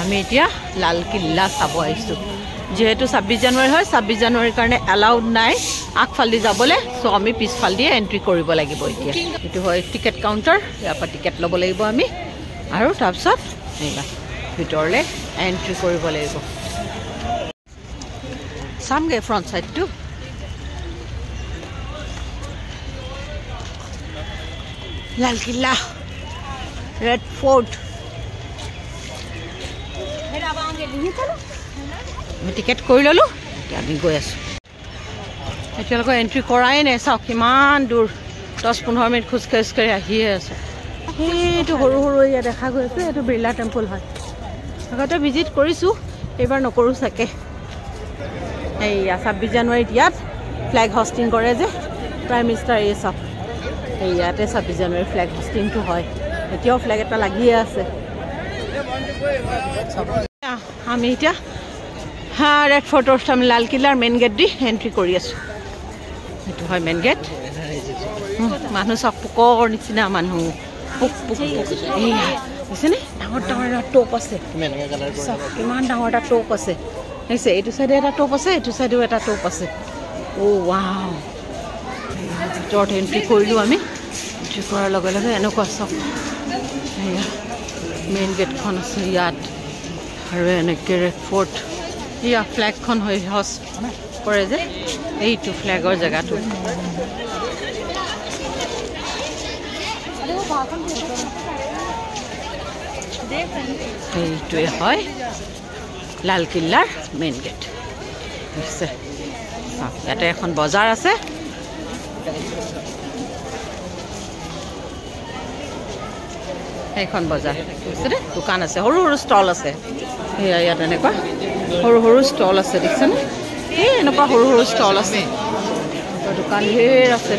আমি এতিয়া লাল কিল্লা চাব আহিছোঁ যেহেতু 26 জানুৱাৰী হয় 26 জানুৱাৰীৰ কাৰণে এলাউড নাই আগফালদি যাবলৈ সো আমি পিছফালদি এন্ট্ৰি কৰিব লাগিব এতিয়া এটো হয় টিকেট কাউন্টাৰ ইয়াৰ পৰা টিকেট ল'ব লাগিব আমি আৰু তাৰপিছত এইবা ভিতৰলে এন্ট্ৰি কৰিব লাগিব সামগে ফ্ৰন্ট সাইডটো লাল কিল্লা ৰেড ফোৰ্ট আমি টিকেট কৰি ললোঁ এতিয়া আমি গৈ আছোঁ এতিয়ালৈকে এন্ট্ৰি কৰাই নাই চাওক কিমান দূৰ 10-15 মিনিট খোজকাঢ়ি আহিয়ে আছোঁ সেইটো সৰু সৰু এৰিয়া দেখা গৈ আছে এইটো বিৰলা টেম্পল হয় আগতে ভিজিট কৰিছোঁ এইবাৰ নকৰোঁ চাগে এইয়া 26 জানুৱাৰীত ইয়াত ফ্লেগ হোষ্টিং কৰে যে প্ৰাইম মিনিষ্টাৰ এই চাওক এই ইয়াতে 26 জানুৱাৰী ফ্লেগ হোষ্টিংটো হয় এতিয়াও ফ্লেগ এটা লাগিয়ে আছে আমি এতিয়া ৰেড ফোৰ্টৰ সামনে লাল কিল্লাৰ মেইন গেট দি এন্ট্ৰি কৰি আছোঁ এইটো হয় মেইন গেট মানুহ চব পোকৰ নিচিনা মানুহ পোক পোক এইয়া বুজিছেনে ডাঙৰ ডাঙৰ টোপ আছে কিমান ডাঙৰ এটা টোপ আছে দেখিছে এইটো চাইডে এটা টোপ আছে এইটো চাইডেও এটা টোপ আছে অ' ৱাও ভিতৰত এন্ট্ৰি কৰিলোঁ আমি এন্ট্ৰি কৰাৰ লগে লগে এনেকুৱা চব এয়া মেইন গেটখন আছে ইয়াত আৰু এনেকৈ ৰেড ফোৰ্ট ইয়া ফ্লেগখন হৈ হজ কৰে যে এইটো ফ্লেগৰ জেগাটো এইটোৱে হয় লাল কিল্লাৰ মেইন গেট বুজিছে ইয়াতে এখন বজাৰ আছে এইখন বজাৰ বুজিছেনে দোকান আছে সৰু সৰু ষ্টল আছে সেয়া ইয়াত এনেকুৱা সৰু সৰু ষ্টল আছে দেখিছেনে এই এনেকুৱা সৰু সৰু ষ্টল আছে দোকান ঢেৰ আছে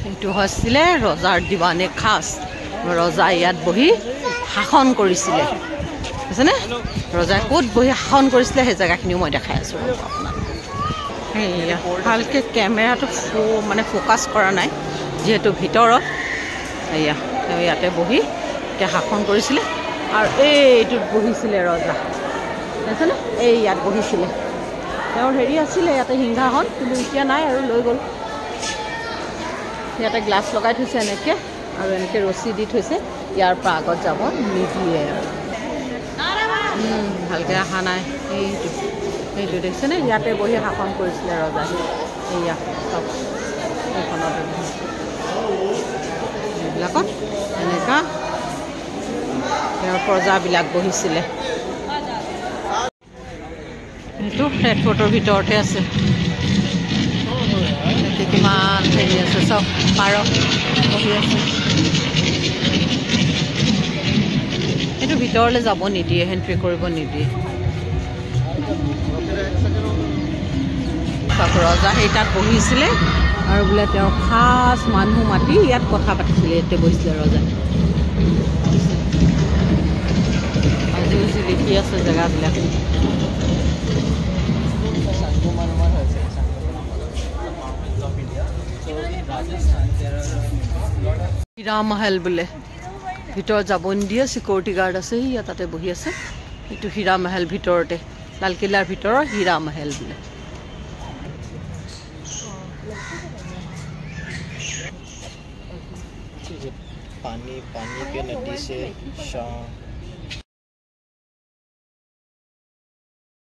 এইটো হৈছিলে ৰজাৰ দিৱানে খাস ৰজা ইয়াত বহি শাসন কৰিছিলে বুজিছেনে ৰজাই ক'ত বহি শাসন কৰিছিলে সেই জেগাখিনিও মই দেখাই আছোঁ আপোনাক এইয়া ভালকৈ কেমেৰাটো মানে ফ'কাছ কৰা নাই যিহেতু ভিতৰত এয়া তেওঁ ইয়াতে বহি এতিয়া শাসন কৰিছিলে আৰু এইটোত বহিছিলে ৰজা বুজিছেনে এই ইয়াত বহিছিলে তেওঁৰ হেৰি আছিলে ইয়াতে সিংহাসন কিন্তু এতিয়া নাই আৰু লৈ গ'ল ইয়াতে গ্লাছ লগাই থৈছে এনেকৈ আৰু এনেকৈ ৰছী দি থৈছে ইয়াৰ পৰা আগত যাব নিদিয়ে আৰু ভালকৈ অহা নাই এইটো দেখিছেনে ইয়াতে বহি শাসন কৰিছিলে ৰজাই এইয়া চব এইখনত এইবিলাকত এনেকুৱা তেওঁৰ প্ৰজাবিলাক বহিছিলে এইটো ৰেড ফোৰ্টৰ ভিতৰতে আছে কিমান হেৰি আছে চব পাৰ বহি আছে এইটো ভিতৰলৈ যাব নিদিয়ে এন্ট্ৰি কৰিব নিদিয়ে ৰজা সেই তাত বহিছিলে আৰু বোলে তেওঁ খাস মানুহ মাতি ইয়াত কথা পাতিছিলে ইয়াতে বহিছিলে ৰজা আজি লিখি আছে জেগাবিলাক হীৰা মহল বোলে ভিতৰত যাব নিদিয়ে সিকিউৰিটি গাৰ্ড আছে ইয়া তাতে বহি আছে এইটো হীৰা মহল ভিতৰতে লাল কিল্লাৰ ভিতৰৰ হীৰা মহল বোলে पानी पानी के नदी से शाम